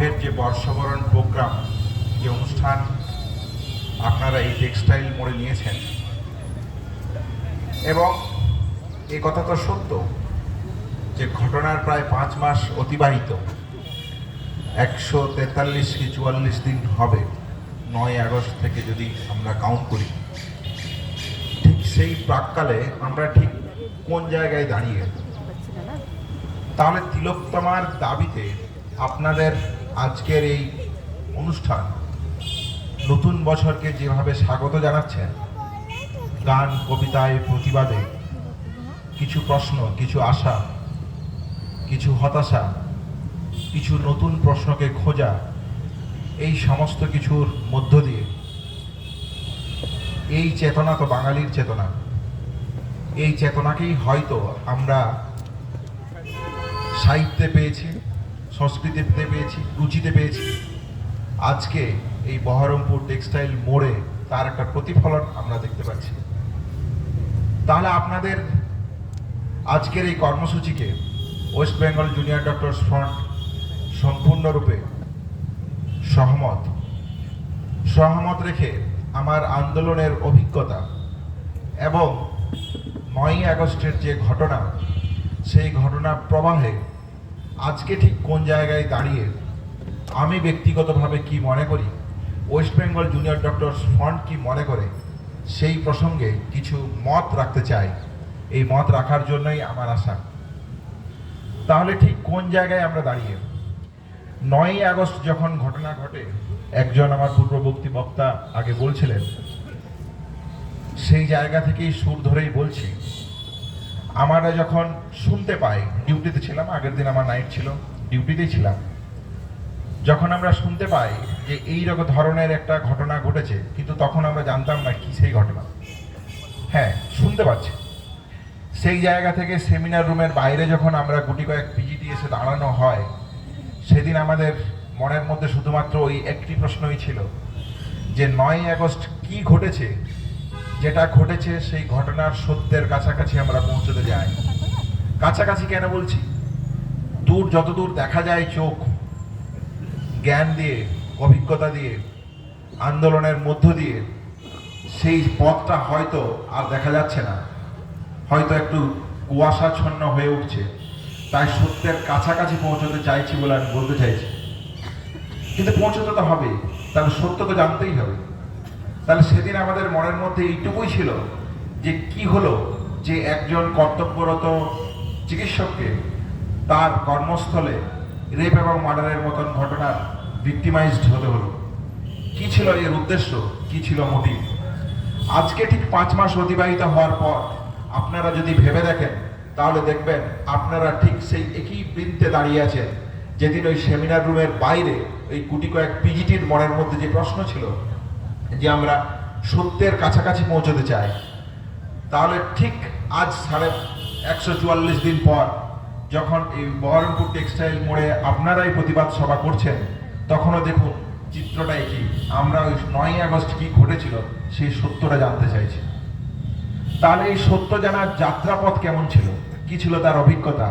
বিদ্রোহের যে বর্ষবরণ প্রোগ্রাম, যে অনুষ্ঠান আপনারা এই টেক্সটাইল মোড়ে নিয়েছেন, এবং এ কথা তো সত্য যে ঘটনার প্রায় 5 মাস অতিবাহিত, 143 কি 44 দিন হবে 9 আগস্ট থেকে যদি আমরা কাউন্ট করি। ঠিক সেই প্রাককালে আমরা ঠিক কোন জায়গায় দাঁড়িয়ে? তাহলে তিলোত্তমার দাবিতে আপনাদের আজকের এই অনুষ্ঠান নতুন বছরকে যেভাবে স্বাগত জানাচ্ছেন, গান, কবিতায়, প্রতিবাদে, কিছু প্রশ্ন, কিছু আশা, কিছু হতাশা, কিছু নতুন প্রশ্নকে খোঁজা, এই সমস্ত কিছুর মধ্য দিয়ে এই চেতনা তো বাঙালির চেতনা। এই চেতনাকেই হয়তো আমরা সাহিত্যে পেয়েছি, সংস্কৃতিতে পেয়েছি, রুচিতে পেয়েছি। আজকে এই বহরমপুর টেক্সটাইল মোড়ে তার একটা প্রতিফলন আমরা দেখতে পাচ্ছি। তাহলে আপনাদের আজকের এই কর্মসূচিকে West Bengal junior doctors front সম্পূর্ণরূপে সহমত রেখে আমার আন্দোলনের অভিজ্ঞতা এবং 9 আগস্টের যে ঘটনা, সেই ঘটনার প্রবাহে আজকে ঠিক কোন জায়গায় দাঁড়িয়ে আমি ব্যক্তিগতভাবে কি মনে করি, West Bengal junior doctors front কি মনে করে, সেই প্রসঙ্গে কিছু মত রাখতে চাই। এই মত রাখার জন্যই আমার আশা। তাহলে ঠিক কোন জায়গায় আমরা দাঁড়িয়ে? 9 আগস্ট যখন ঘটনা ঘটে, একজন আমার পূর্ববর্তী বক্তা আগে বলছিলেন, সেই জায়গা থেকেই সুর ধরেই বলছি। আমরা যখন শুনতে পাই, ডিউটিতে ছিলাম, আগের দিন আমার নাইট ছিল, ডিউটিতেই ছিলাম, যখন আমরা শুনতে পাই যে এই রকম ধরনের একটা ঘটনা ঘটেছে, কিন্তু তখন আমরা জানতাম না কি সেই ঘটনা। হ্যাঁ, শুনতে পাচ্ছি। সেই জায়গা থেকে সেমিনার রুমের বাইরে যখন আমরা গুটি কয়েক পিজিটি এসে দাঁড়ানো হয়, সেদিন আমাদের মনের মধ্যে শুধুমাত্র ওই একটি প্রশ্নই ছিল যে 9 আগস্ট কি ঘটেছে, যেটা ঘটেছে সেই ঘটনার সত্যের কাছাকাছি আমরা পৌঁছতে যাই। কাছাকাছি কেন বলছি? দূর, যতদূর দেখা যায় চোখ, জ্ঞান দিয়ে, অভিজ্ঞতা দিয়ে, আন্দোলনের মধ্য দিয়ে সেই পথটা হয়তো আর দেখা যাচ্ছে না, হয়তো একটু কুয়াশাচ্ছন্ন হয়ে উঠছে। তাই সত্যের কাছাকাছি পৌঁছতে চাইছি বলে আমি বলতে চাইছি। কিন্তু পৌঁছতে তো হবে, তাহলে সত্য তো জানতেই হবে। তাহলে সেদিন আমাদের মনের মধ্যে এইটুকুই ছিল যে কি হলো যে একজন কর্তব্যরত চিকিৎসককে তার কর্মস্থলে রেপ এবং মার্ডারের মতন ঘটনার ভিক্টিমাইজড হতে হলো। কি ছিল এর উদ্দেশ্য, কি ছিল মোটিভ? আজকে ঠিক 5 মাস অতিবাহিত হওয়ার পর আপনারা যদি ভেবে দেখেন, তাহলে দেখবেন আপনারা ঠিক সেই একই বৃন্তে দাঁড়িয়ে আছেন যেদিন ওই সেমিনার রুমের বাইরে ওই গুটি কয়েক পিজিটির মনের মধ্যে যে প্রশ্ন ছিল যে আমরা সত্যের কাছাকাছি পৌঁছতে চাই। তাহলে ঠিক আজ 144 দিন পর যখন এই বহরমপুর টেক্সটাইল মোড়ে আপনারাই প্রতিবাদ সভা করছেন, তখনও দেখুন চিত্রটা একই। আমরা ওই 9 আগস্ট কি ঘটেছিল সেই সত্যটা জানতে চাইছি। তাহলে এই সত্য জানার যাত্রাপথ কেমন ছিল, কি ছিল তার অভিজ্ঞতা?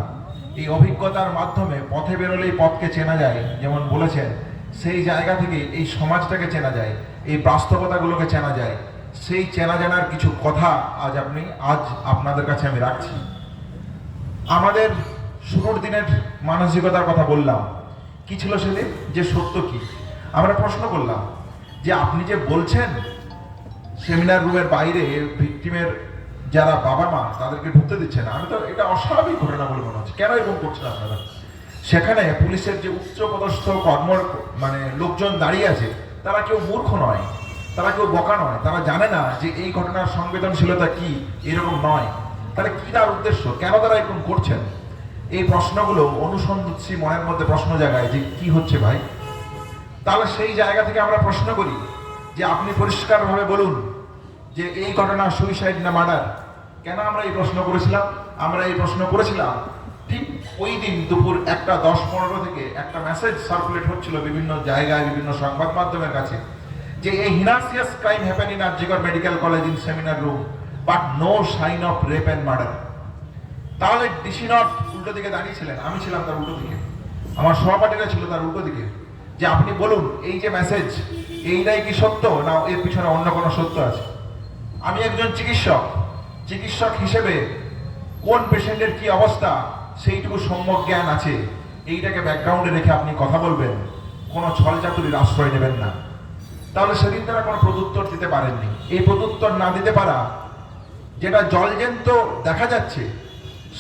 এই অভিজ্ঞতার মাধ্যমে পথে বেরোলেই পথকে চেনা যায়, যেমন বলেছেন, সেই জায়গা থেকে এই সমাজটাকে চেনা যায়, এই বাস্তবতাগুলোকে চেনা যায়। সেই চেনা জানার কিছু কথা আজ আপনাদের কাছে আমি রাখছি। আমাদের শুরুর দিনের মানসিকতার কথা বললাম, কি ছিল সেদিন, যে সত্য কি। আমরা প্রশ্ন করলাম যে আপনি যে বলছেন সেমিনার রুমের বাইরে ভিকটিমের যারা বাবা মা তাদেরকে ঢুকতে দিচ্ছে না, আমি তো এটা অস্বাভাবিক ঘটনা বলে মনে হচ্ছে, কেন এরকম করছেন আপনারা? সেখানে পুলিশের যে উচ্চপদস্থ লোকজন দাঁড়িয়ে আছে, তারা কেউ মূর্খ নয়, তারা কেউ বোকা নয়, তারা জানে না যে এই ঘটনার সংবেদনশীলতা কি, এরকম নয়। তাহলে কি তার উদ্দেশ্য, কেন তারা এরকম করছেন? এই প্রশ্নগুলো অনুসন্ধিৎসী মনের মধ্যে প্রশ্ন জাগায় যে কি হচ্ছে ভাই। তাহলে সেই জায়গা থেকে আমরা প্রশ্ন করি যে আপনি পরিষ্কারভাবে বলুন যে এই ঘটনা সুইসাইড না মার্ডার। কেন আমরা এই প্রশ্ন করেছিলাম? আমরা এই প্রশ্ন করেছিলাম ঠিক ওই দিন দুপুর 1:10-15 থেকে একটা মেসেজ সার্কুলেট হচ্ছিল বিভিন্ন জায়গায়, বিভিন্ন সংবাদ মাধ্যমের কাছে, যে এই heinous crime happen in RG Kar medical college in seminar room but no sign of rape and murder. তাহলে ডিসি নট উল্টো দিকে দাঁড়িয়েছিলেন, আমি ছিলাম তার উল্টো দিকে, আমার সহপাঠীরা ছিল তার উল্টো দিকে। যে আপনি বলুন এই যে মেসেজ, এইটাই কি সত্য না এর পিছনে অন্য কোনো সত্য আছে? আমি একজন চিকিৎসক, চিকিৎসক হিসেবে কোন পেশেন্টের কি অবস্থা সেইটুকু সম্যক জ্ঞান আছে, এইটাকে ব্যাকগ্রাউন্ডে রেখে আপনি কথা বলবেন, কোনো ছলচাতুরির আশ্রয় নেবেন না। তাহলে সেদিন তারা কোনো প্রত্যুত্তর দিতে পারেননি। এই প্রত্যুত্তর না দিতে পারা, যেটা জলজ্যান্ত দেখা যাচ্ছে,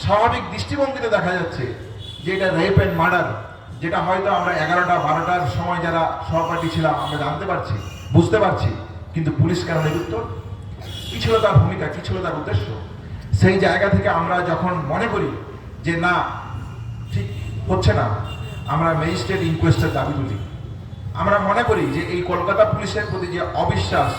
স্বাভাবিক দৃষ্টিভঙ্গিতে দেখা যাচ্ছে যে এটা রেপ অ্যান্ড মার্ডার, যেটা হয়তো আমরা 11টা-12টার সময় যারা সহপাঠী ছিলাম আমরা জানতে পারছি, বুঝতে পারছি, কিন্তু পুলিশ কেন নিরুত্তর? কি ছিল তার ভূমিকা, কি ছিল তার উদ্দেশ্য? সেই জায়গা থেকে আমরা যখন মনে করি যে না ঠিক হচ্ছে না, আমরা ম্যাজিস্ট্রেট ইনকোয়েস্টের দাবি তুলি। আমরা মনে করি যে এই কলকাতা পুলিশের প্রতি যে অবিশ্বাস,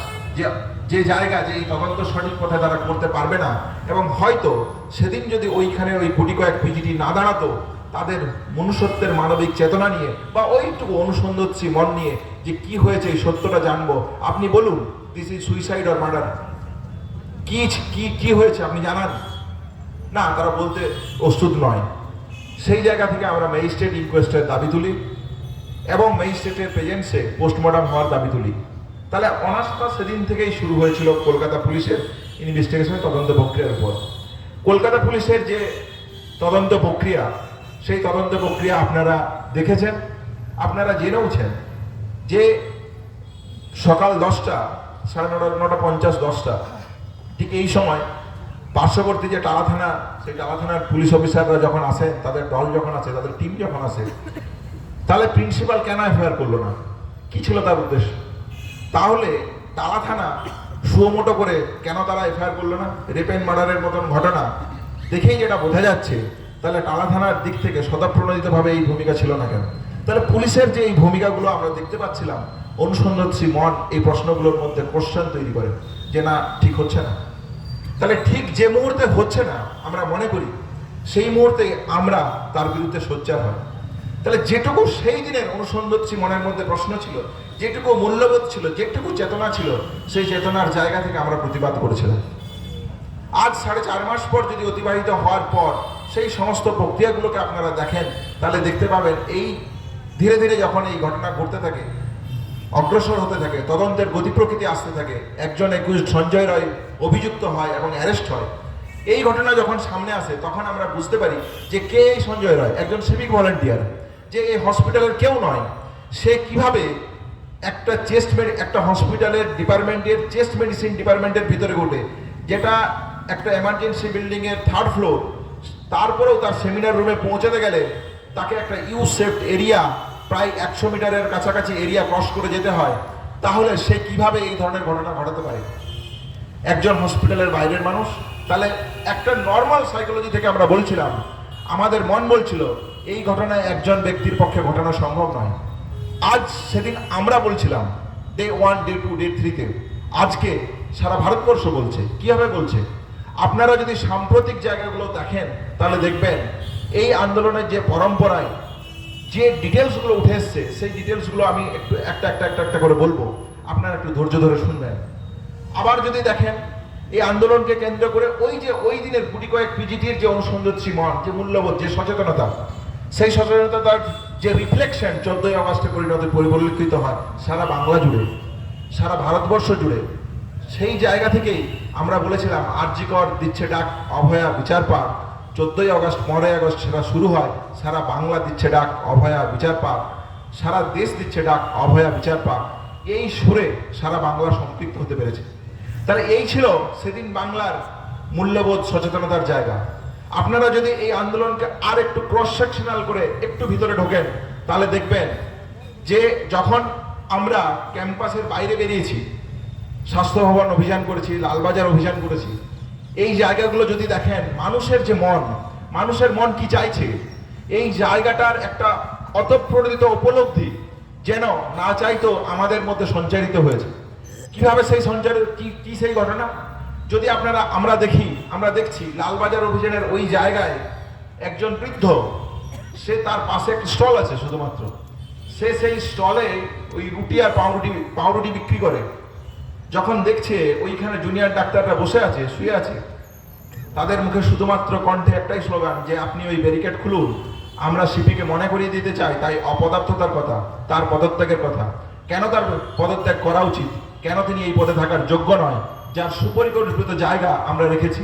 যে জায়গা, যে এই তদন্ত সঠিক পথে তারা করতে পারবে না, এবং হয়তো সেদিন যদি ওইখানে ওই কোটি কয়েক পিজিটি না দাঁড়াতো, তাদের মনুষ্যত্বের মানবিক চেতনা নিয়ে বা ওইটুকু অনুসন্ধিৎসী মন নিয়ে যে কি হয়েছে এই সত্যটা জানবো, আপনি বলুন this is suicide or murder, কি কি কি হয়েছে আপনি জানান না, তারা বলতে প্রস্তুত নয়। সেই জায়গা থেকে আমরা ম্যাজিস্ট্রেট ইনকোয়েস্টের দাবি তুলি এবং ম্যাজিস্ট্রেটের প্রেজেন্সে পোস্টমর্টম হওয়ার দাবি তুলি। তাহলে অনাস্থা সেদিন থেকেই শুরু হয়েছিল কলকাতা পুলিশের ইনভেস্টিগেশনের তদন্ত প্রক্রিয়ার উপর। কলকাতা পুলিশের যে তদন্ত প্রক্রিয়া, সেই তদন্ত প্রক্রিয়া আপনারা দেখেছেন, আপনারা জেনেওছেন যে সকাল 10টা, 9:30, 9:50, 10টা ঠিক এই সময় পার্শ্ববর্তী যে টালা থানা, সেই টালা থানার পুলিশ অফিসাররা যখন আসেন, তাদের দল যখন আসে, তাদের টিম যখন আসে, তাহলে প্রিন্সিপাল কেন এফআইআর করলো না? কি ছিল তার উদ্দেশ্য? তাহলে টালা থানা সুমোটো করে কেন তারা এফআইআর করলো না? রেপ অ্যান্ড মার্ডারের মতন ঘটনা দেখেই যেটা বোঝা যাচ্ছে, তাহলে টালা থানার দিক থেকে স্বতঃপ্রণোদিতভাবে এই ভূমিকা ছিল না কেন? তাহলে পুলিশের যে এই ভূমিকাগুলো আমরা দেখতে পাচ্ছিলাম, অনুসন্ধানশীল মন এই প্রশ্নগুলোর মধ্যে কোশ্চেন তৈরি করে যে না ঠিক হচ্ছে না। তাহলে ঠিক যে মুহূর্তে হচ্ছে না আমরা মনে করি, সেই মুহূর্তে আমরা তার বিরুদ্ধে সোচ্চার হয়। তাহলে যেটুকু সেই দিনের অনুসন্ধানশীল মনের মধ্যে প্রশ্ন ছিল, যেটুকু মূল্যবোধ ছিল, যেটুকু চেতনা ছিল, সেই চেতনার জায়গা থেকে আমরা প্রতিবাদ করেছিলাম। আজ 4.5 মাস পর যদি অতিবাহিত হওয়ার পর সেই সমস্ত প্রক্রিয়াগুলোকে আপনারা দেখেন, তাহলে দেখতে পাবেন এই ধীরে ধীরে যখন এই ঘটনা ঘটতে থাকে, অগ্রসর হতে থাকে, তদন্তের গতি প্রকৃতি আসতে থাকে, একজন একুশ সঞ্জয় রায় অভিযুক্ত হয় এবং অ্যারেস্ট হয়। এই ঘটনা যখন সামনে আসে তখন আমরা বুঝতে পারি যে কে এই সঞ্জয় রায়, একজন সিভিক ভলেন্টিয়ার, যে এই হসপিটালের কেউ নয়। সে কিভাবে একটা হসপিটালের ডিপার্টমেন্টের চেস্ট মেডিসিন ডিপার্টমেন্টের ভিতরে ঘটে, যেটা একটা এমার্জেন্সি বিল্ডিং এর 3rd ফ্লোর, তারপরেও তার সেমিনার রুমে পৌঁছাতে গেলে তাকে একটা সেফড এরিয়া, প্রায় 100 মিটারের কাছাকাছি এরিয়া ক্রস করে যেতে হয়। তাহলে সে কিভাবে এই ধরনের ঘটনা ঘটাতে পারে? একজন হসপিটালের বাইরের মানুষ। তাহলে একটা নর্মাল সাইকোলজি থেকে আমরা বলছিলাম, আমাদের মন বলছিল এই ঘটনায় একজন ব্যক্তির পক্ষে ঘটানো সম্ভব নয়। আজ সেদিন আমরা বলছিলাম ডে 1, ডে 2, ডে 3-তে, আজকে সারা ভারতবর্ষ বলছে। কিভাবে বলছে? আপনারা যদি সাম্প্রতিক জায়গাগুলো দেখেন তাহলে দেখবেন এই আন্দোলনের যে পরম্পরায় যে ডিটেলসগুলো উঠে এসছে, সেই ডিটেলসগুলো আমি একটু একটা করে বলবো, আপনারা একটু ধৈর্য ধরে শুনবেন। আবার যদি দেখেন এই আন্দোলনকে কেন্দ্র করে ওই দিনের কোটি কয়েক পিজিটির যে অনুসন্ধানশীল মন, যে মূল্যবোধ, যে সচেতনতা, সেই সচেতনতার যে রিফ্লেকশন 14ই আগস্টে পরিলক্ষিত হয় সারা বাংলা জুড়ে, সারা ভারতবর্ষ জুড়ে। সেই জায়গা থেকেই আমরা বলেছিলাম আরজি কর দিচ্ছে ডাক, অভয়া বিচার পাক। 14ই আগস্ট, 15ই আগস্ট সেটা শুরু হয়, সারা বাংলা দিচ্ছে ডাক, অভয়া বিচার পাক। সারা দেশ দিচ্ছে ডাক, অভয়া বিচার পাক। এই সুরে সারা বাংলা সম্পৃক্ত হতে পেরেছে। তাহলে এই ছিল সেদিন বাংলার মূল্যবোধ, সচেতনতার জায়গা। আপনারা যদি এই আন্দোলনকে আর একটু ক্রস সেকশনাল করে একটু ভিতরে ঢোকেন, তাহলে দেখবেন যে যখন আমরা ক্যাম্পাসের বাইরে বেরিয়েছি, স্বাস্থ্য ভবন অভিযান করেছি, লালবাজার অভিযান করেছি, এই জায়গাগুলো যদি দেখেন, মানুষের মন কি চাইছে, এই জায়গাটার একটা অতঃপ্রণোদিত উপলব্ধি যেন না চাইতো আমাদের মধ্যে সঞ্চারিত হয়েছে। কিভাবে সেই সঞ্চারিত, কি সেই ঘটনা? যদি আমরা দেখছি লালবাজার অভিযানের ওই জায়গায় একজন বৃদ্ধ, সে তার পাশে একটা স্টল আছে শুধুমাত্র, সে সেই স্টলে ওই রুটি আর পাউরুটি বিক্রি করে। যখন দেখছে ওইখানে জুনিয়র ডাক্তাররা বসে আছে, শুয়ে আছে, তাদের মুখে শুধুমাত্র কণ্ঠে একটাই স্লোগান যে আপনি ওই ব্যারিকেড খুলুন, আমরা সিপিকে মনে করিয়ে দিতে চাই তাই অপদার্থতার কথা, তার পদত্যাগের কথা। কেন তার পদত্যাগ করা উচিত, কেন তিনি এই পদে থাকার যোগ্য নয়, যার সুপরিকল্পিত জায়গা আমরা রেখেছি।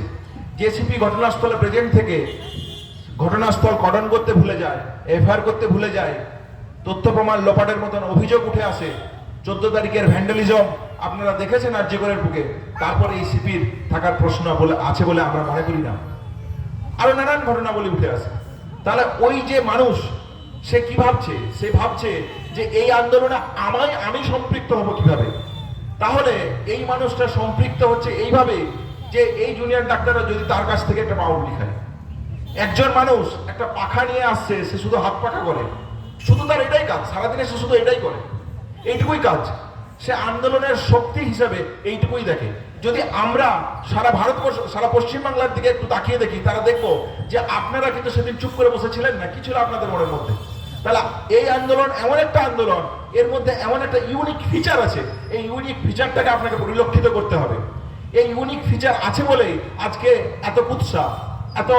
যে সিপি ঘটনাস্থলে প্রেজেন্ট থেকে ঘটনাস্থল কর্ডন করতে ভুলে যায়, এফআইআর করতে ভুলে যায়, তথ্য প্রমাণ লোপাটের মতন অভিযোগ উঠে আসে, 14 তারিখের ভ্যান্ডালিজম আপনারা দেখেছেন আরজিকরের বুকে, তারপরে এই সিপির থাকার প্রশ্ন বলে আছে বলে আমরা মনে করি না। আরো নানান ঘটনাবলী উঠে আসে। তাহলে ওই যে মানুষ, সে কি ভাবছে? সে ভাবছে যে এই আন্দোলনে আমি সম্পৃক্ত হব কিভাবে। তাহলে এই মানুষটা সম্পৃক্ত হচ্ছে এইভাবে যে এই জুনিয়র ডাক্তাররা যদি তার কাছ থেকে একটা পাউরুটি খায়। একজন মানুষ একটা পাখা নিয়ে আসছে, সে শুধু হাত পাখা করে, শুধু তার এটাই কাজ, সারাদিনে সে শুধু এটাই করে, এইটুকুই কাজ। সে আন্দোলনের শক্তি হিসেবে এইটুকুই দেখে। যদি আমরা সারা ভারতবর্ষ, সারা পশ্চিমবাংলার দিকে একটু তাকিয়ে দেখি, তারা দেখবো যে আপনারা কিন্তু সেদিন চুপ করে বসেছিলেন না, কি ছিল আপনাদের মনের মধ্যে। তাহলে এই আন্দোলন এমন একটা আন্দোলন, এর মধ্যে এমন একটা ইউনিক ফিচার আছে, এই ইউনিক ফিচারটাকে আপনাকে পরিলক্ষিত করতে হবে। এই ইউনিক ফিচার আছে বলেই আজকে এত উৎসাহ, এত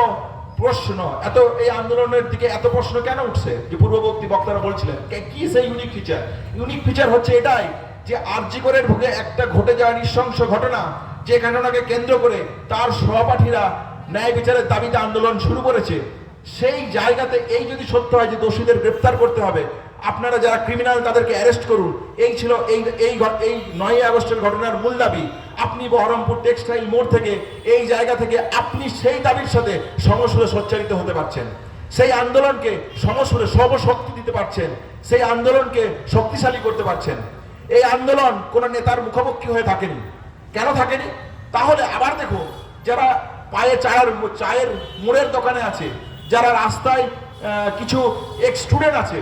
প্রশ্ন, এত এই আন্দোলনের দিকে এত প্রশ্ন কেন উঠছে। যে পূর্ববর্তী বক্তারা বলছিলেন কি সেই ইউনিক ফিচার। ইউনিক ফিচার হচ্ছে এটাই যে আরজিকরের বুকে একটা ঘটে যাওয়া নৃশংস ঘটনা, যে ঘটনাকে কেন্দ্র করে তার সহপাঠীরা ন্যায় বিচারের দাবিতে আন্দোলন শুরু করেছে। সেই জায়গাতে এই যদি সত্য হয় যে দোষীদের গ্রেপ্তার করতে হবে, আপনারা যারা ক্রিমিনাল তাদেরকে অ্যারেস্ট করুন, এই ছিল এই 9 আগস্টের ঘটনার মূল দাবি। আপনি বহরমপুর টেক্সটাইল মোড় থেকে, এই জায়গা থেকে আপনি সেই দাবির সাথে সমসুরে সোচ্চারিত হতে পারছেন, সেই আন্দোলনকে সমসুরে সর্বশক্তি দিতে পারছেন, সেই আন্দোলনকে শক্তিশালী করতে পারছেন। এই আন্দোলন কোন নেতার মুখোমুখি হয়ে থাকেনি। কেন থাকেনি? তাহলে আবার দেখো, যারা পায়ে চায়ের মোড়ের দোকানে আছে, যারা রাস্তায় কিছু এক্স স্টুডেন্ট আছে,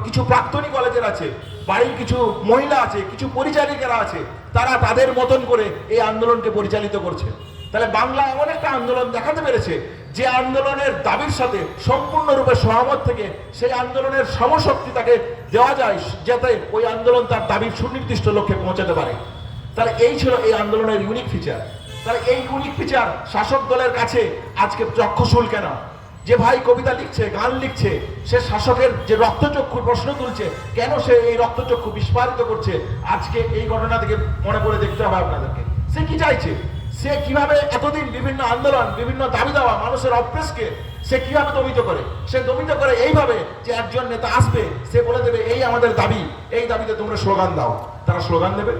কিছু প্রাক্তনী কলেজের আছে, বাড়ির কিছু মহিলা আছে, কিছু পরিচারিকারা আছে, তারা তাদের মতন করে এই আন্দোলনকে পরিচালিত করছে। তাহলে বাংলা এমন একটা আন্দোলন দেখাতে পেরেছে যে আন্দোলনের দাবির সাথে সম্পূর্ণরূপে সহমত থেকে সেই আন্দোলনের সমশক্তি তাকে দেওয়া যায়, যাতে ওই আন্দোলন তার দাবির সুনির্দিষ্ট লক্ষ্যে পৌঁছাতে পারে। তাহলে এই ছিল এই আন্দোলনের ইউনিক ফিচার। তাহলে এই ইউনিক ফিচার শাসক দলের কাছে আজকে চক্ষুশূল কেন? যে ভাই কবিতা লিখছে, গান লিখছে, সে শাসকের যে রক্তচক্ষুর প্রশ্ন তুলছে, কেন সে এই রক্তচক্ষু বিস্ফারিত করছে, আজকে এই ঘটনা থেকে মনে করে দেখতে হবে আপনাদেরকে। সে কি চাইছে? সে কিভাবে এতদিন বিভিন্ন আন্দোলন, বিভিন্ন দাবি দেওয়া মানুষের অভ্যেসকে সে কিভাবে দমিত করে? সে দমিত করে এইভাবে যে একজন নেতা আসবে, সে বলে দেবে এই আমাদের দাবি, এই দাবিতে তোমরা স্লোগান দাও। তারা স্লোগান দেবে,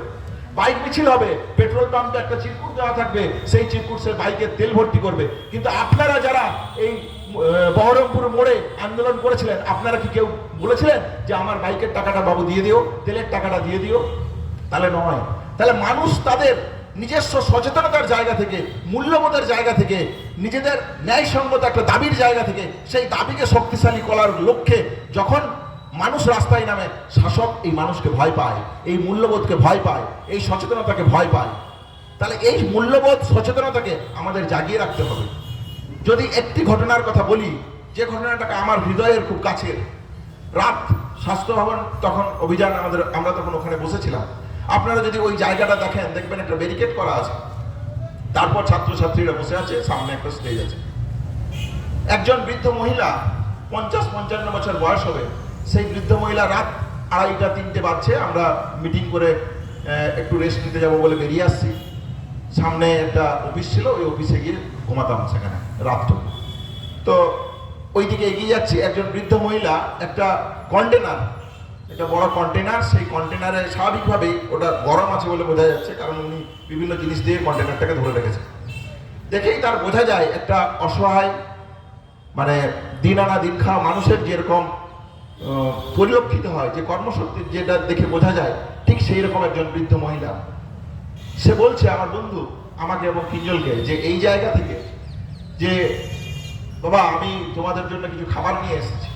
বাইক মিছিল হবে, পেট্রোল পাম্পে একটা চিরকুট দেওয়া থাকবে, সেই চিরকুট সে বাইকে তেল ভর্তি করবে। কিন্তু আপনারা যারা এই বহরমপুর মোড়ে আন্দোলন করেছিলেন, আপনারা কি কেউ বলেছিলেন যে আমার বাইকের টাকাটা বাবু দিয়ে দিও, তেলের টাকাটা দিয়ে দিও? তাহলে নয়। তাহলে মানুষ তাদের নিজস্ব সচেতনতার জায়গা থেকে, মূল্যবোধের জায়গা থেকে, নিজেদের ন্যায়সঙ্গত একটা দাবির জায়গা থেকে সেই দাবিকে শক্তিশালী করার লক্ষ্যে যখন মানুষ রাস্তায় নামে, শাসক এই মানুষকে ভয় পায়, এই মূল্যবোধকে ভয় পায়, এই সচেতনতাকে ভয় পায়। তাহলে এই মূল্যবোধ সচেতনতাকে আমাদের জাগিয়ে রাখতে হবে। যদি একটি ঘটনার কথা বলি, যে ঘটনাটাকে আমার হৃদয়ের খুব কাছের, রাত স্বাস্থ্য ভবন তখন অভিযান আমরা তখন ওখানে বসেছিলাম। আপনারা যদি ওই জায়গাটা দেখেন, দেখবেন একটা ব্যারিকেড করা আছে, তারপর ছাত্রছাত্রীরা বসে আছে, সামনে একটা স্টেজ আছে। একজন বৃদ্ধ মহিলা, 50-55 বছর বয়স হবে, সেই বৃদ্ধ মহিলা রাত 2:30-3টে বাজছে, আমরা মিটিং করে একটু রেস্ট নিতে যাবো বলে বেরিয়ে আসছি। সামনে একটা অফিস ছিল, ওই অফিসে গিয়ে ঘুমাতাম সেখানে রাতটুকু। তো ওইদিকে এগিয়ে যাচ্ছি, একজন বৃদ্ধ মহিলা একটা কন্টেনার, একটা বড় কন্টেনার, সেই কন্টেনারে স্বাভাবিকভাবেই ওটা গরম আছে বলে বোঝা যাচ্ছে, কারণ উনি বিভিন্ন জিনিস দিয়ে কন্টেনারটাকে ধরে রেখেছে। দেখেই তার বোঝা যায় একটা অসহায়, মানে দিন আনা দিন খাওয়া মানুষের যেরকম পরিলক্ষিত হয়, যে কর্মশক্তি যেটা দেখে বোঝা যায়, ঠিক সেই রকম একজন বৃদ্ধ মহিলা। সে বলছে আমার বন্ধু আমাকে এবং কিঞ্জলকে যে এই জায়গা থেকে যে বাবা আমি তোমাদের জন্য কিছু খাবার নিয়ে এসেছি,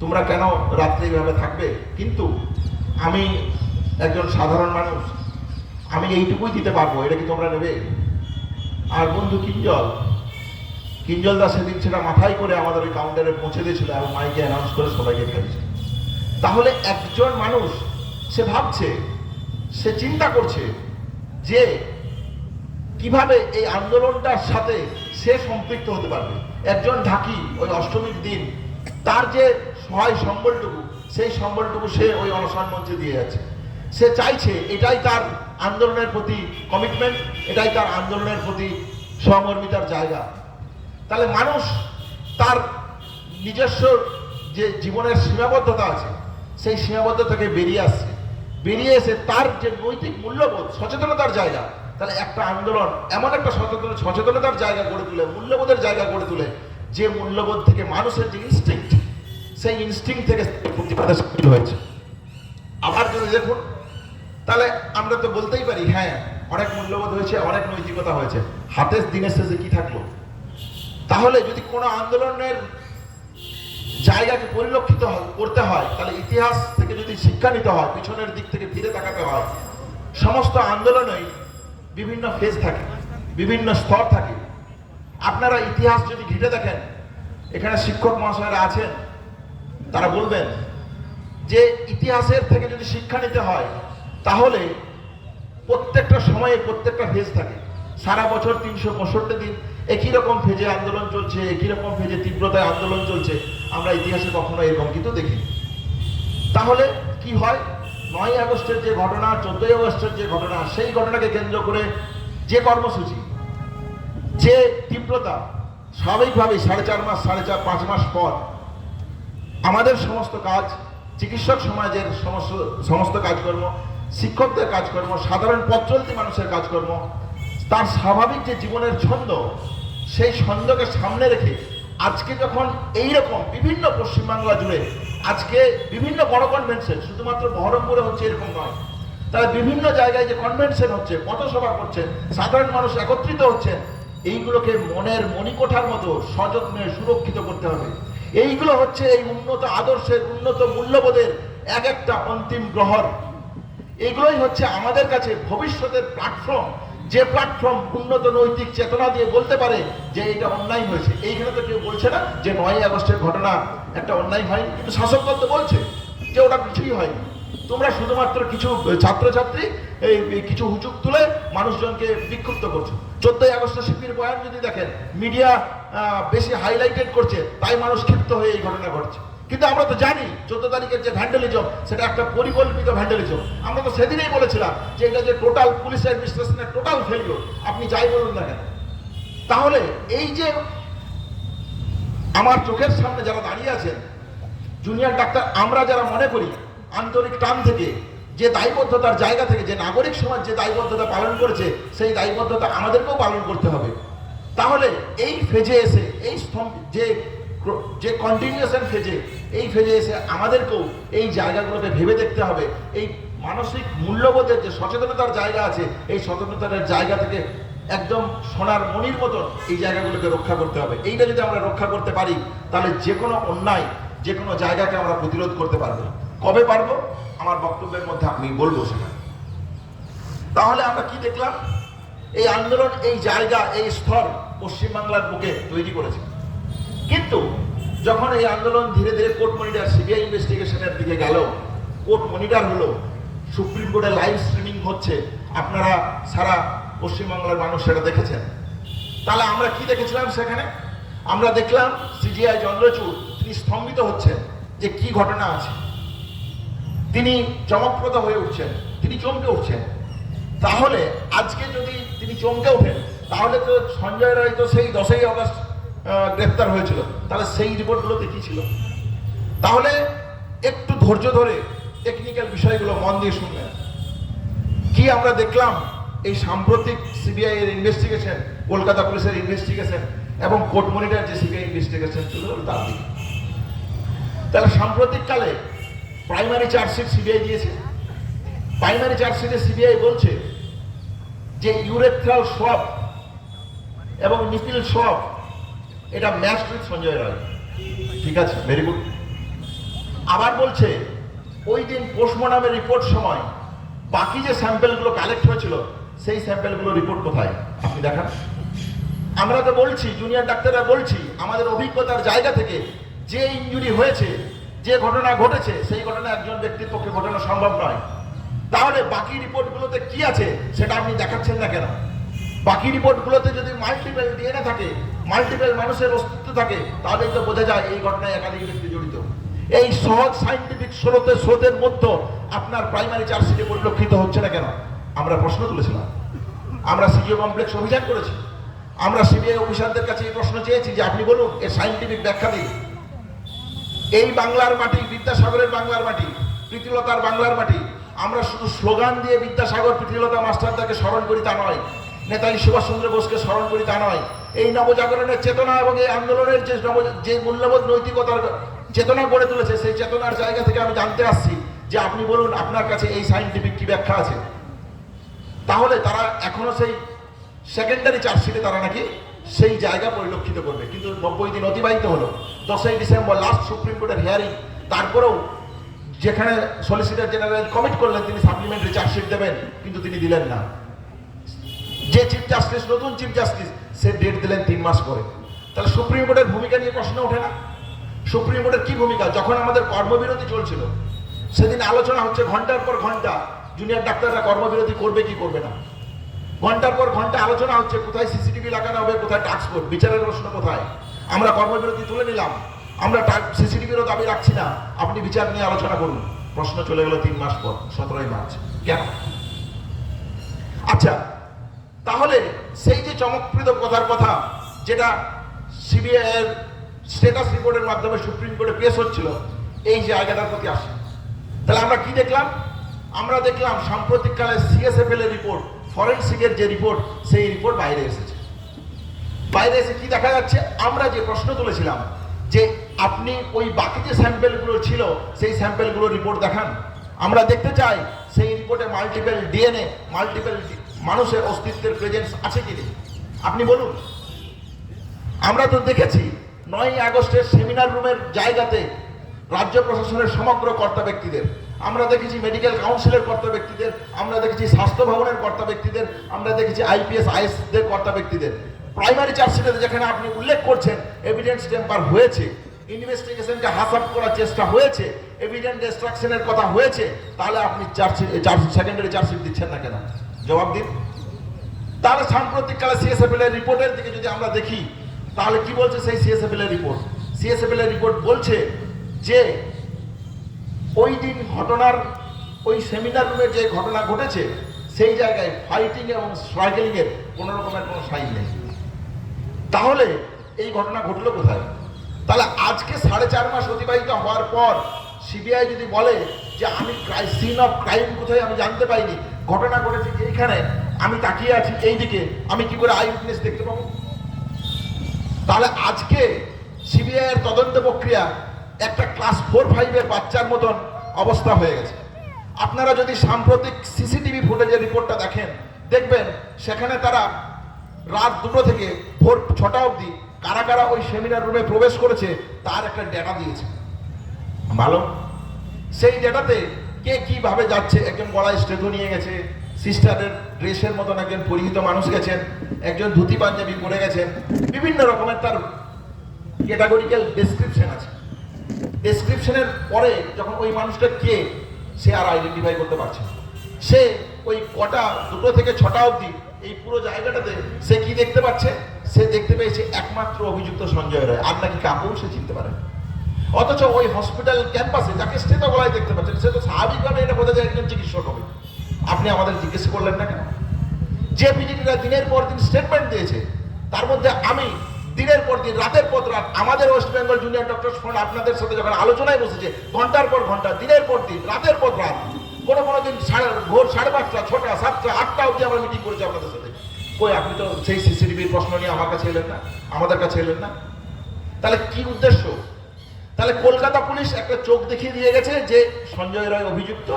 তোমরা কেন রাত্রে এইভাবে থাকবে, কিন্তু আমি একজন সাধারণ মানুষ, আমি এইটুকুই দিতে পারবো, এটা কি তোমরা নেবে? আর বন্ধু কিঞ্জল দা সেদিন সেটা মাথায় করে আমাদের ওই কাউন্টারে পৌঁছে দিয়েছিল এবং মাইকে অ্যানাউন্স করে সবাইকে খাইছে। তাহলে একজন মানুষ সে ভাবছে, সে চিন্তা করছে যে কিভাবে এই আন্দোলনটার সাথে সে সম্পৃক্ত হতে পারবে। একজন ঢাকি ওই অষ্টমীর দিন তার যে সহায় সম্বলটুকু, সেই সম্বলটুকু সে ওই অনশন মঞ্চে দিয়ে যাচ্ছে। সে চাইছে, এটাই তার আন্দোলনের প্রতি কমিটমেন্ট, এটাই তার আন্দোলনের প্রতি সহমর্মিতার জায়গা। তাহলে মানুষ তার নিজস্ব যে জীবনের সীমাবদ্ধতা আছে, সেই সীমাবদ্ধতা থেকে বেরিয়ে আসছে, বেরিয়ে এসে তার যে নৈতিক মূল্যবোধ, সচেতনতার জায়গা। তাহলে একটা আন্দোলন এমন একটা সচেতনতার জায়গা গড়ে তুলে, মূল্যবোধের জায়গা গড়ে তুলে, যে মূল্যবোধ থেকে মানুষের যে ইনস্টিংক্ট, সেই ইনস্টিংক্ট থেকে প্রতিবাদে সামিল হয়েছে। আবার যদি দেখুন, তাহলে আমরা তো বলতেই পারি হ্যাঁ, অনেক মূল্যবোধ হয়েছে, অনেক নৈতিকতা হয়েছে, হাতের দিনের শেষে কি থাকলো? তাহলে যদি কোনো আন্দোলনের জায়গাকে পরিলক্ষিত করতে হয়, তাহলে ইতিহাস থেকে যদি শিক্ষা নিতে হয়, পিছনের দিক থেকে ফিরে তাকাতে হয়। সমস্ত আন্দোলনেই বিভিন্ন ফেজ থাকে, বিভিন্ন স্তর থাকে। আপনারা ইতিহাস যদি ঘেঁটে দেখেন, এখানে শিক্ষক মহাশয়রা আছেন, তারা বলবেন যে ইতিহাসের থেকে যদি শিক্ষা নিতে হয়, তাহলে প্রত্যেকটা সময়ে প্রত্যেকটা ফেজ থাকে। সারা বছর 365 দিন একই রকম ফেজে আন্দোলন চলছে, একই রকম ফেজে তীব্রতায় আন্দোলন চলছে। আমরা ইতিহাসে কখনো এরকম কিন্তু দেখি। তাহলে কি হয়? 9ই আগস্টের যে ঘটনা, 14ই আগস্টের যে ঘটনা, সেই ঘটনাকে কেন্দ্র করে যে কর্মসূচি, যে তীব্রতা, স্বাভাবিকভাবেই 4.5 মাস, 5 মাস পর আমাদের সমস্ত কাজ, চিকিৎসক সমাজের সমস্ত কাজকর্ম, শিক্ষকদের কাজকর্ম, সাধারণ পথ চলতি মানুষের কাজকর্ম, তার স্বাভাবিক যে জীবনের ছন্দ, সেই ছন্দকে সামনে রেখে আজকে যখন এইরকম বিভিন্ন পশ্চিমবাংলা জুড়ে আজকে বিভিন্ন বড় কনভেনশন, শুধুমাত্র বহরমপুরে হচ্ছে এরকম নয়, তারা বিভিন্ন জায়গায় যে কনভেনশন হচ্ছে, পথসভা করছে, সাধারণ মানুষ একত্রিত হচ্ছেন, এইগুলোকে মনের মণিকোঠার মতো সযত্নে সুরক্ষিত করতে হবে। এইগুলো হচ্ছে এই উন্নত আদর্শের, উন্নত মূল্যবোধের এক একটা অন্তিম গ্রহণ। এগুলোই হচ্ছে আমাদের কাছে ভবিষ্যতের প্ল্যাটফর্ম, যে প্ল্যাটফর্ম উন্নত নৈতিক চেতনা দিয়ে বলতে পারে যে এটা অন্যায় হয়েছে। এইখানে তো কেউ বলছে না যে 9ই আগস্টের ঘটনা একটা অন্যায় হয়নি, কিন্তু শাসকদল তো বলছে যে ওটা কিছুই হয়নি। তোমরা শুধুমাত্র কিছু ছাত্রছাত্রী এই কিছু হুচুক তুলে মানুষজনকে বিক্ষুব্ধ করছো। 14ই আগস্টের শিবির বয়ান যদি দেখেন, মিডিয়া বেশি হাইলাইটেড করছে, তাই মানুষ ক্ষিপ্ত হয়ে এই ঘটনা ঘটছে। কিন্তু আমরা তো জানি 14 তারিখের যে ভ্যান্ডালিজম, সেটা একটা পরিকল্পিত ভ্যান্ডালিজম। আমরা তো সেদিনেই বলেছিলাম যে এটা যে টোটাল পুলিশ অ্যাডমিনিস্ট্রেশনের টোটাল ফেলিওর, আপনি যাই বলুন না কেন। তাহলে এই যে আমার চোখের সামনে যারা দাঁড়িয়ে আছেন জুনিয়র ডাক্তার, আমরা যারা মনে করি আন্তরিক টান থেকে, যে দায়বদ্ধতার জায়গা থেকে, যে নাগরিক সমাজ যে দায়বদ্ধতা পালন করেছে, সেই দায়বদ্ধতা আমাদেরকেও পালন করতে হবে। তাহলে এই ফেজে এসে, এই যে কন্টিনিউশন ফেজে, এই ফেজে এসে আমাদেরকেও এই জায়গাগুলোকে ভেবে দেখতে হবে। এই মানসিক মূল্যবোধের যে সচেতনতার জায়গা আছে, এই সচেতনতার জায়গা থেকে একদম সোনার মণির মতন এই জায়গাগুলোকে রক্ষা করতে হবে। এইটা যদি আমরা রক্ষা করতে পারি, তাহলে যে কোনো অন্যায়, যে কোনো জায়গাকে আমরা প্রতিরোধ করতে পারবো। কবে পারবো? আমার বক্তব্যের মধ্যে আমি বলবো সেটা। তাহলে আমরা কি দেখলাম? এই আন্দোলন, এই জায়গা, এই স্তর পশ্চিমবাংলার বুকে তৈরি করেছে। কিন্তু যখন এই আন্দোলন ধীরে ধীরে কোর্ট মনিটর, সিবিআই ইনভেস্টিগেশনের দিকে গেল, কোর্ট মনিটর হলো, সুপ্রিম কোর্টে লাইভ স্ট্রিমিং হচ্ছে, আপনারা সারা পশ্চিমবাংলার মানুষ সেটা দেখেছেন। তাহলে আমরা কি দেখেছিলাম সেখানে? আমরা দেখলাম সিজিআই চন্দ্রচূড়, তিনি স্তম্ভিত হচ্ছেন যে কি ঘটনা আছে। তিনি চমকপ্রদ হয়ে উঠছেন, তিনি চমকে উঠছেন। তাহলে আজকে যদি তিনি চমকে ওঠেন, তাহলে তো সঞ্জয় রায় তো সেই 10ই আগস্ট গ্রেপ্তার হয়েছিল, তাহলে সেই রিপোর্টগুলোতে কি ছিল? তাহলে একটু ধৈর্য ধরে টেকনিক্যাল বিষয়গুলো মন দিয়ে শুনবেন। কি আমরা দেখলাম এই সাম্প্রতিক সিবিআই এর ইনভেস্টিগেশন, কলকাতা পুলিশের ইনভেস্টিগেশন এবং কোর্ট মনিটর যে সিবিআই ইনভেস্টিগেশন ছিল তার দিকে। তাহলে সাম্প্রতিককালে প্রাইমারি চার্জশিট সিবিআই দিয়েছে। প্রাইমারি চার্জশিটে সিবিআই বলছে যে ইউরেথ্রাল সোয়াব এবং নিপিল সোয়াব এটা ম্যাচড উইথ সঞ্জয় রায়। ঠিক আছে, ভেরি গুড। আবার বলছে ওই দিন পোস্টমর্টমের রিপোর্ট সময় বাকি যে স্যাম্পেলগুলো কালেক্ট হয়েছিল, সেই স্যাম্পেলগুলো রিপোর্ট কোথায় আপনি দেখান। আমরা তো বলছি, জুনিয়র ডাক্তাররা বলছি, আমাদের অভিজ্ঞতার জায়গা থেকে, যে ইনজুরি হয়েছে, যে ঘটনা ঘটেছে, সেই ঘটনা একজন ব্যক্তির পক্ষে ঘটানো সম্ভব নয়। তাহলে বাকি রিপোর্টগুলোতে কি আছে সেটা আপনি দেখাচ্ছেন না কেন? বাকি রিপোর্টগুলোতে যদি মাল্টিপল ডিএনএ থাকে, মাল্টিপল মানুষের অস্তিত্ব থাকে, তাহলেই তো বোঝা যায় এই ঘটনায় একাধিক ব্যক্তি জড়িত। এই সহজ সায়েন্টিফিক স্রোতের মধ্যে আপনার প্রাইমারি চার্জশিটে পরিলক্ষিত হচ্ছে না কেন? আমরা প্রশ্ন তুলেছিলাম, আমরা সিজিও কমপ্লেক্স অভিযান করেছি, আমরা সিবিআই অফিসারদের কাছে এই প্রশ্ন চেয়েছি যে আপনি বলুন এর সায়েন্টিফিক ব্যাখ্যা দিন। এই বাংলার মাটি, বিদ্যাসাগরের বাংলার মাটি, প্রীতিলতার বাংলার মাটি, আমরা শুধু স্লোগান দিয়ে বিদ্যাসাগর প্রীতিলতা মাস্টারদাকে স্মরণ করি তা নয়, নেতাজি সুভাষচন্দ্র বোসকে স্মরণ করি তা নয়। এই নবজাগরণের চেতনা এবং এই আন্দোলনের যে মূল্যবোধ নৈতিকতার চেতনা গড়ে তুলেছে, সেই চেতনার জায়গা থেকে আমি জানতে আসছি যে আপনি বলুন আপনার কাছে এই সায়েন্টিফিক কি ব্যাখ্যা আছে। তাহলে তারা এখনো সেই সেকেন্ডারি চার্জশিটে তারা নাকি সেই জায়গা পরিলক্ষিত করবে। কিন্তু 90 দিন অতিবাহিত হলো, 10ই ডিসেম্বর লাস্ট সুপ্রিম কোর্টের হিয়ারিং, তারপরেও যেখানে সলিসিটর জেনারেল কমিট করলেন তিনি সাপ্লিমেন্টারি চার্জশিট দেবেন, কিন্তু তিনি দিলেন না। যে চিফ জাস্টিস, নতুন চিফ জাস্টিস, সে ডেট দিলেন 3 মাস পরে। তাহলে সুপ্রিম কোর্টের ভূমিকা নিয়ে প্রশ্ন ওঠে না? সুপ্রিম কোর্টের কি ভূমিকা? যখন আমাদের কর্মবিরতি চলছিল সেদিন আলোচনা হচ্ছে ঘন্টার পর ঘন্টা জুনিয়র ডাক্তাররা কর্মবিরতি করবে কি করবে না, ঘন্টার পর ঘন্টা আলোচনা হচ্ছে কোথায় সিসিটিভি লাগানো হবে, কোথায় টাস্ক ফোর্স, বিচারের প্রশ্ন কোথায়। আমরা কর্মবিরতি তুলে নিলাম, আমরা সিসিটিভিরও দাবি রাখছি না, আপনি বিচার নিয়ে আলোচনা করুন। প্রশ্ন চলে গেল 3 মাস পর, 17ই মার্চ। কেন? আচ্ছা, তাহলে সেই যে চমকপ্রদ কথার কথা যেটা সিবিআই এর স্ট্যাটাস রিপোর্টের মাধ্যমে সুপ্রিম কোর্টে পেশ হচ্ছিল, এই জায়গাটার প্রতি আসে। তাহলে আমরা কি দেখলাম? আমরা দেখলাম সাম্প্রতিককালে সিএসএফএল এর রিপোর্ট, ফরেনসিকের যে রিপোর্ট, সেই রিপোর্ট বাইরে এসেছে। বাইরে এসে কি দেখা যাচ্ছে? আমরা যে প্রশ্ন তুলেছিলাম যে আপনি ওই বাকি যে স্যাম্পেলগুলো ছিল সেই স্যাম্পেলগুলো রিপোর্ট দেখান, আমরা দেখতে চাই সেই রিপোর্টে মাল্টিপল ডিএনএ, মাল্টিপল মানুষের অস্তিত্বের প্রেজেন্স আছে কি নেই, আপনি বলুন। আমরা তো দেখেছি 9ই আগস্টের সেমিনার রুমের জায়গাতে রাজ্য প্রশাসনের সমগ্র কর্তা ব্যক্তিদের, আমরা দেখেছি মেডিকেল কাউন্সিলের কর্তা ব্যক্তিদের, আমরা দেখেছি স্বাস্থ্য ভবনের কর্তা ব্যক্তিদের, আমরা দেখেছি আইপিএস আইএসদের কর্তা ব্যক্তিদের। প্রাইমারি চার্জশিটে যেখানে আপনি উল্লেখ করছেন এভিডেন্স টেম্পার হয়েছে, ইনভেস্টিগেশনকে হাসাপ করার চেষ্টা হয়েছে, এভিডেন্স ডিস্ট্রাকশনের কথা হয়েছে, তাহলে আপনি সেকেন্ডারি চার্জশিট দিচ্ছেন না কেন? জবাব দিন। তাহলে সাম্প্রতিককালে সিএসএফএল এর রিপোর্টের দিকে যদি আমরা দেখি, তাহলে কি বলছে সেই সিএসএফএল এর রিপোর্ট? সিএসএফএল এর রিপোর্ট বলছে যে ওই দিন ঘটনার, ওই সেমিনার রুমে যে ঘটনা ঘটেছে সেই জায়গায় ফাইটিং এবং স্ট্রাগলিং এর কোনো রকমের কোনো সাইন নেই। তাহলে এই ঘটনা ঘটলো কোথায়? তাহলে আজকে 4.5 মাস অতিবাহিত হওয়ার পর সিবিআই যদি বলে যে আমি সিন অফ ক্রাইম কোথায় আমি জানতে পাইনি, ঘটনা ঘটেছে এইখানে, আমি তাকিয়ে আছি এই দিকে, আমি কি করে আই উইটনেস দেখতে পাবো? তাহলে আজকে সিবিআই এর তদন্ত প্রক্রিয়া একটা ক্লাস 4-5 এর বাচ্চার মতন অবস্থা হয়ে গেছে। আপনারা যদি সাম্প্রতিক সিসিটিভি ফুটেজের রিপোর্টটা দেখেন, দেখবেন সেখানে তারা রাত 2টো থেকে ভোর 6টা অবধি কারা কারা ওই সেমিনার রুমে প্রবেশ করেছে তার একটা ডেটা দিয়েছে। ভালো, সেই ডেটাতে কে কিভাবে যাচ্ছে, একজন গলায় স্টেথো নিয়ে গেছে, সিস্টারের ড্রেসের মতন একজন পরিহিত মানুষ গেছেন, একজন ধুতি পাঞ্জাবি পরে গেছেন, বিভিন্ন রকমের তার ক্যাটাগরিক্যাল ডেসক্রিপশন আছে। ডেসক্রিপশনের পরে যখন ওই মানুষটা কে, সে আর আইডেন্টিফাই করতে পারছে না। সে ওই 2টো থেকে 6টা অবধি এই পুরো জায়গাটাতে সে কি দেখতে পাচ্ছে? সে দেখতে পেয়েছে একমাত্র অভিযুক্ত সঞ্জয় রায়, আর নাকি কাকেও সে চিনতে পারে। অথচ ওই হসপিটাল ক্যাম্পাসে যাকে স্টেথো গলায় দেখতে পাচ্ছেন, সে তো স্বাভাবিকভাবে এটা বোঝা যায় একজন চিকিৎসক হবে। আপনি আমাদের জিজ্ঞেস করলেন না কেন? যে পিজিটিরা দিনের পর দিন স্টেটমেন্ট দিয়েছে, তার মধ্যে আমি দিনের পর দিন, রাতের পর রাত, আমাদের West Bengal junior doctors front আপনাদের সাথে যখন আলোচনায় বসেছে, ঘন্টার পর ঘন্টা, দিনের পর দিন, রাতের পর রাত, কোনো দিন ভোর 5:30, 6টা, 7টা, 8টা অবধি আমরা মিটিং করেছি আপনাদের সাথে। কই, আপনি তো সেই সিসিটিভির প্রশ্ন নিয়ে আমার কাছে এলেন না, আমাদের কাছে এলেন না। তাহলে কি উদ্দেশ্য? তাহলে কলকাতা পুলিশ একটা চোখ দেখিয়ে দিয়ে গেছে যে সঞ্জয় রায় অভিযুক্ত,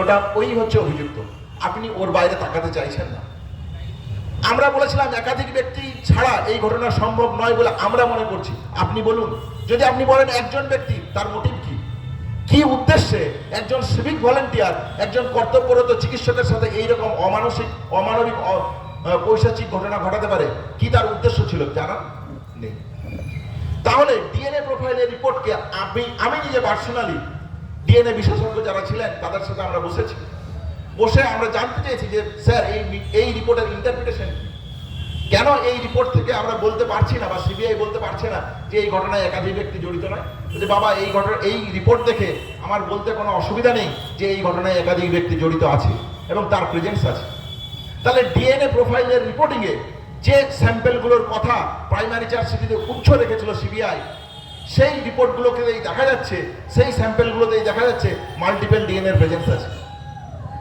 ওটা ওই হচ্ছে অভিযুক্ত, আপনি ওর বাইরে তাকাতে চাইছেন না। আমরা বলেছিলাম একাধিক ব্যক্তি ছাড়া এই ঘটনা সম্ভব নয় বলে আমরা মনে করছি। আপনি বলুন, যদি আপনি বলেন একজন ব্যক্তি, তার মোটিভ কি, কি উদ্দেশ্যে একজন সিভিক ভলেন্টিয়ার, একজন কর্তব্যরত চিকিৎসকের সাথে এইরকম অমানবিক পৈশাচিক ঘটনা ঘটাতে পারে? কি তার উদ্দেশ্য ছিল জানা নেই। তাহলে ডিএনএ প্রোফাইলের রিপোর্টকে আমি নিজে পার্সোনালি ডিএনএ বিশেষজ্ঞ যারা ছিলেন তাদের সাথে আমরা বসে আমরা জানতে চেয়েছি যে স্যার এই রিপোর্টের ইন্টারপ্রিটেশন কি, কেন এই রিপোর্ট থেকে আমরা বলতে পারছি না বা সিবিআই বলতে পারছে না যে এই ঘটনায় একাধিক ব্যক্তি জড়িত নয়? যে বাবা এই রিপোর্ট দেখে আমার বলতে কোনো অসুবিধা নেই যে এই ঘটনায় একাধিক ব্যক্তি জড়িত আছে এবং তার প্রেজেন্স আছে। তাহলে ডিএনএ প্রোফাইলের রিপোর্টিংয়ে যে স্যাম্পেলগুলোর কথা প্রাইমারি চার্জশিটে উচ্চ রেখেছিল সিবিআই, সেই রিপোর্টগুলোকেই দেখা যাচ্ছে, সেই স্যাম্পেলগুলোতেই দেখা যাচ্ছে মাল্টিপল ডিএনএর প্রেজেন্স আছে।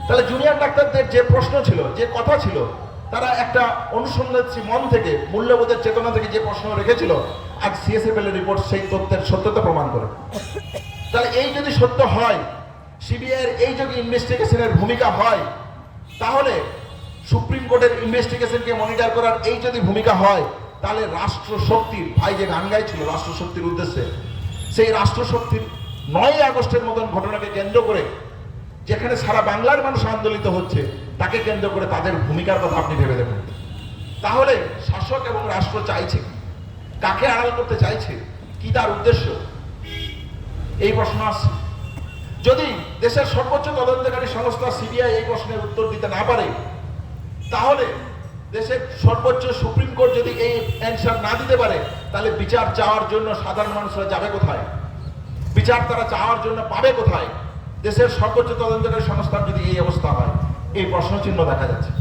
তাহলে জুনিয়র ডাক্তারদের যে প্রশ্ন ছিল, যে কথা ছিল, তারা একটা অনুসন্ধানশীল মন থেকে, মূল্যবোধের চেতনা থেকে যে প্রশ্ন রেখেছিল, আজ সিএসএফএল এর রিপোর্ট সেই তথ্যের সত্যতা প্রমাণ করে। তাহলে এই যদি সত্য হয়, সিবিআই এর এই যদি ইনভেস্টিগেশনের ভূমিকা হয়, তাহলে সুপ্রিম কোর্টের ইনভেস্টিগেশনকে মনিটর করার এই যদি ভূমিকা হয়, তাহলে রাষ্ট্রশক্তির, ভাই যে গান গাইছিল রাষ্ট্রশক্তির উদ্দেশ্যে, সেই রাষ্ট্রশক্তির 9ই আগস্টের মতন ঘটনাকে কেন্দ্র করে যেখানে সারা বাংলার মানুষ আন্দোলিত হচ্ছে, তাকে কেন্দ্র করে তাদের ভূমিকার কথা আপনি ভেবে দেখুন। তাহলে শাসক এবং রাষ্ট্র চাইছে, কাকে আড়াল করতে চাইছে, কি তার উদ্দেশ্য, এই প্রশ্ন আসছে। যদি দেশের সর্বোচ্চ তদন্তকারী সংস্থা সিবিআই এই প্রশ্নের উত্তর দিতে না পারে, তাহলে দেশের সর্বোচ্চ সুপ্রিম কোর্ট যদি এই অ্যান্সার না দিতে পারে, তাহলে বিচার চাওয়ার জন্য সাধারণ মানুষরা যাবে কোথায়? বিচার তারা চাওয়ার জন্য পাবে কোথায়? দেশের সর্বোচ্চ তদন্তকারী সংস্থার যদি এই অবস্থা হয়, এই প্রশ্নচিহ্ন দেখা যাচ্ছে।